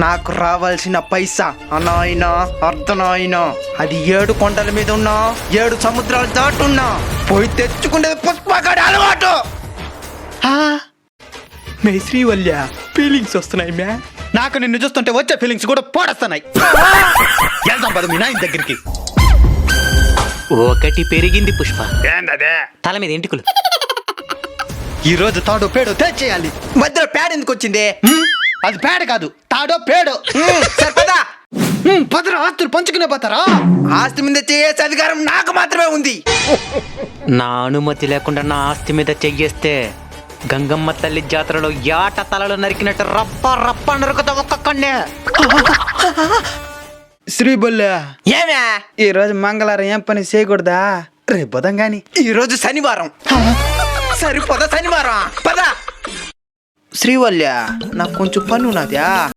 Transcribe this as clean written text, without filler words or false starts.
నాకు రావాల్సిన పైసా అనాయినా అర్ధనాయినా అది 7 కొండల మీద ఉన్నా 7 సముద్రాలు దాటున్నా పోయి తెచ్చుకునేది పుష్పగాడి అలవాటు. మే శ్రీవల్య ఫీలింగ్స్ వస్తున్నాయి మ్యా. నాకు నిన్ను చూస్తుంటే వచ్చే ఫీలింగ్స్ కూడా పోడొస్తున్నాయి. వెళ్దాం పద మీ నాయన దగ్గరికి. ఒకటి పెరిగింది పుష్ప. ఏందదే? తల మీద ఎంటుకులు. ఈ రోజు తాడో పేడో తెచ్చేయాలి. మధ్యలో పేడ ఎందుకు వచ్చింది? అది పేడ కాదు, తాడో పేడో. సరే పద. పదరా, ఆస్తులు పంచుకునే పోతారా? ఆస్తి మీద చేసే అధికారం నాకు మాత్రమే ఉంది. నా అనుమతి లేకుండా నా ఆస్తి మీద చెయ్యేస్తే గంగమ్మ తల్లి జాతరలో యాట తలలు నరికినట్టు రప్ప రప్ప నరుకుతా ఒక్కొక్కనే. శ్రీబొల్ల ఏమే ఈ రోజు మంగళవారం ఏం పని చేయకూడదా? రేపు బుధం గాని ఈ రోజు శనివారం. సరిపోదా శనివారం? పద. శ్రీవల్య నాకు కొంచెం పని ఉన్నదా?